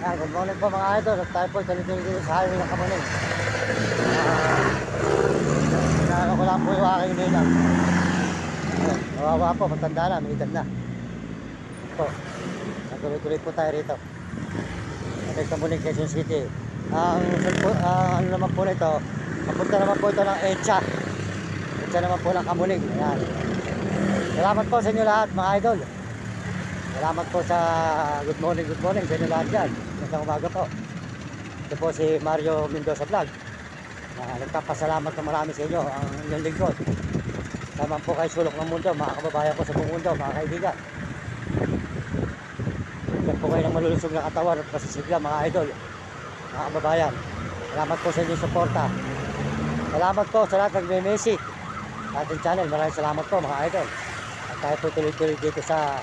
Good morning po mga idol. At tayo po tuloy-tuloy dito sa highway ng Kamuning. Inaano ko lang po yung aking ninang. Nawawa po, matanda na, may edad na. Po, tuloy-tuloy po tayo rito. At Kamuning, Quezon City. Ano naman po nito, kapunta naman po ito ng Echa. Echa naman po ng Kamuning. Ayan. Salamat po sa inyo lahat mga idol. Salamat po sa good morning sa inyo lahat dyan. Magandang umaga po. Ito po si Mario Mendoza Vlog. Nagpapasalamat na marami sa inyo ang inyong lingkod. Tama po kay sulok ng mundo, mga kababayan ko sa buong mundo, mga kaibigan. Yan po kayo ng malulusog na katawan at masisigla mga idol, mga kababayan. Salamat po sa inyong suporta. Salamat po sa lahat nagme-message sa ating channel. Maraming salamat po mga idol. At tayo po tuloy-tuloy dito sa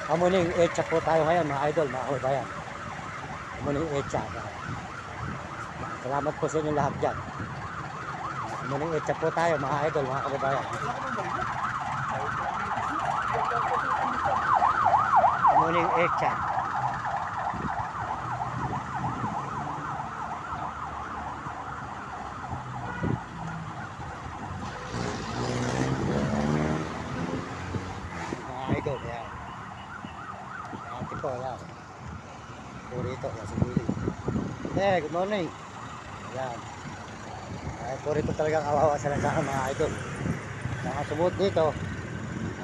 Kamuning Echa po tayo ngayon mga idol, mga kababayan. Kamuning Echa. Salamat po sa inyo lahat dyan. Kamuning Echa po tayo mga idol, mga kababayan. Kamuning Echa. Mga idol, yan. Ate po, yan. Purito, yan sa gilid. Good morning. Yan. Purito talagang kawawa sa lansangan mga idol. Mga sumut dito,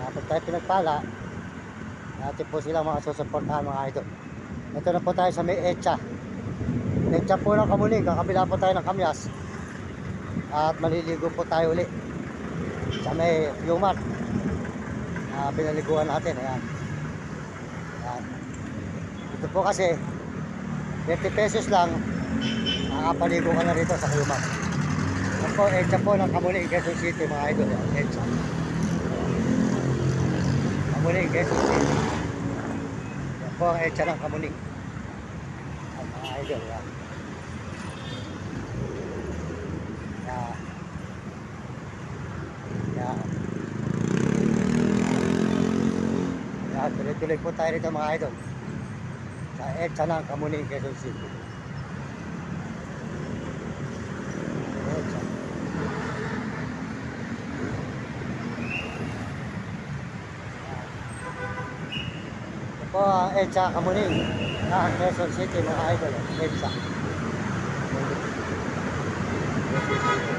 pag tayo pinagpala, natin po silang mga susuportahan mga idol. Ito na po tayo sa may Echa. Echa po ng Kamuning, kakabila po tayo ng Kamyas. At maliligo po tayo uli sa may Yumat. Pinaliguan natin, ayan. Ayan. Ito po kasi 20 pesos lang, nakapaligo ka na rito sa Yumat. Ito po, Echa po ng Kamuning, Quezon City mga idol. Echa Kamuning, Quezon City. Yan po ang Echa ng Kamuning. Mga idol, yan. Yan. Yan. Yan, tuloy-tuloy po tayo rito mga idol. Sa Echa ng Kamuning, Quezon City. Echa. Ito po ang Echa Kamuning ng Quezon City mga idol. Echa.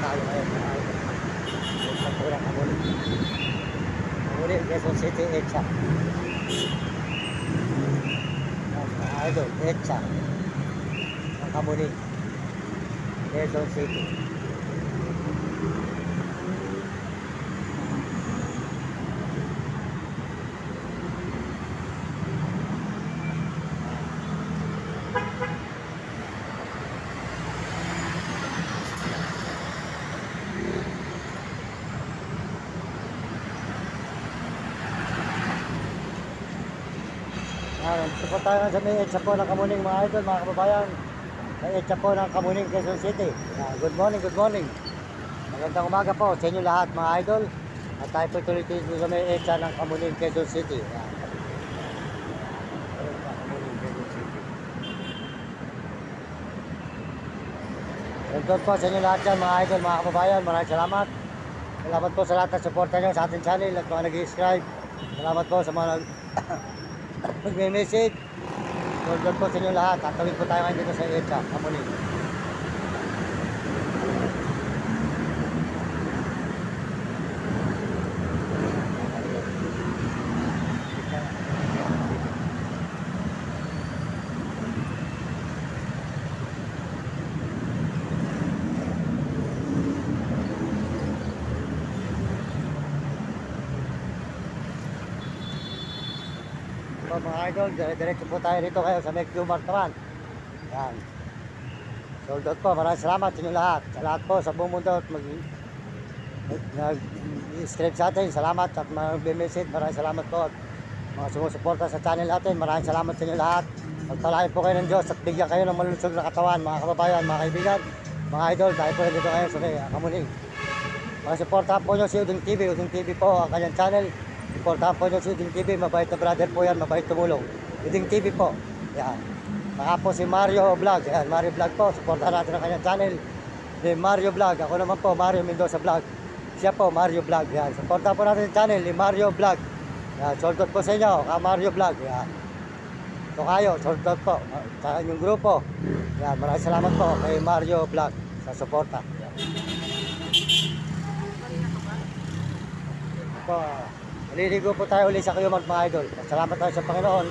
Tayo ngayon mga idol. Echa po ng Kamuning. Kamuning, Quezon City, Echa. Mga idol, Echa ng Kamuning, Quezon City. Ito po tayo sa may Echa po ng Kamuning mga idol, mga kababayan. Sa Echa po ng Kamuning, Quezon City. Good morning. Magandang umaga po sa inyo lahat mga idol. At tayo po tuloy-tuloy sa may Echa ng Kamuning, Quezon City. Welcome po sa inyo lahat dyan mga idol, mga kababayan. Maraming salamat. Salamat po sa lahat ng suporta nyo sa ating channel at mga nag-subscribe. Salamat po sa mga nag-message. Welcome po sa inyo lahat. Tatawid po tayo ngayon dito sa Echa, Kamuning. So mga idol, diretso po tayo rito kayo sa Q Mart naman. Yan. Sold out po, maraming salamat sa inyo lahat. Sa lahat po, sa buong mundo at nag-subscribe sa atin. Salamat at mag-message. Maraming salamat po. At mga sumusuporta sa channel natin. Maraming salamat sa inyo lahat. Pagpalain po kayo ng Diyos at bigyan kayo ng malulusog na katawan, mga kababayan, mga kaibigan, mga idol. Tayo po dito ngayon sa Kamuning. Pakisuportahan po nyo si Uding TV. Uding TV po ang kanyang channel. Suportahan po nyo si Uding TV. Mabait na brother po yan. Mabait tumulong. Uding TV po. Yan. Saka po si Mario Vlog. Ayan, Mario Vlog po. Supportahan natin ang kanyang channel. Ni Mario Vlog. Ako naman po, Mario Mendoza Vlog. Siya po, Mario Vlog. Ayan, supportahan po natin ang channel ni Mario Vlog. Ayan, shoutout po sa inyo, ka Mario Vlog. Ayan. Ito kayo, shoutout po. Sa inyong grupo. Ayan, maraming salamat po kay Mario Vlog sa suporta. Ayan. Po, naliligo po tayo ulit sa Qmart mga idol. Salamat tayo sa Panginoon.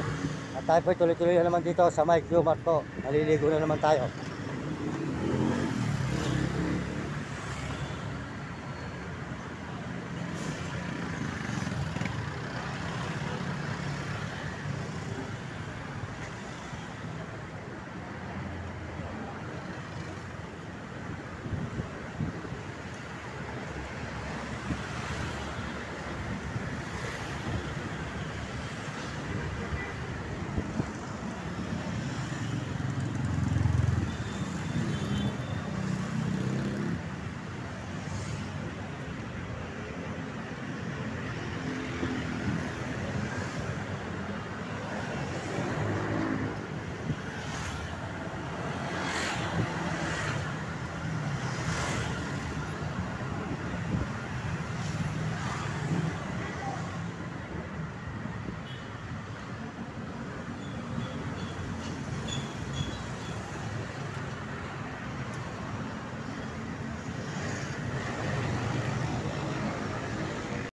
At tayo po tuloy-tuloy na naman dito sa Mike Qmart po. Naliligo na naman tayo.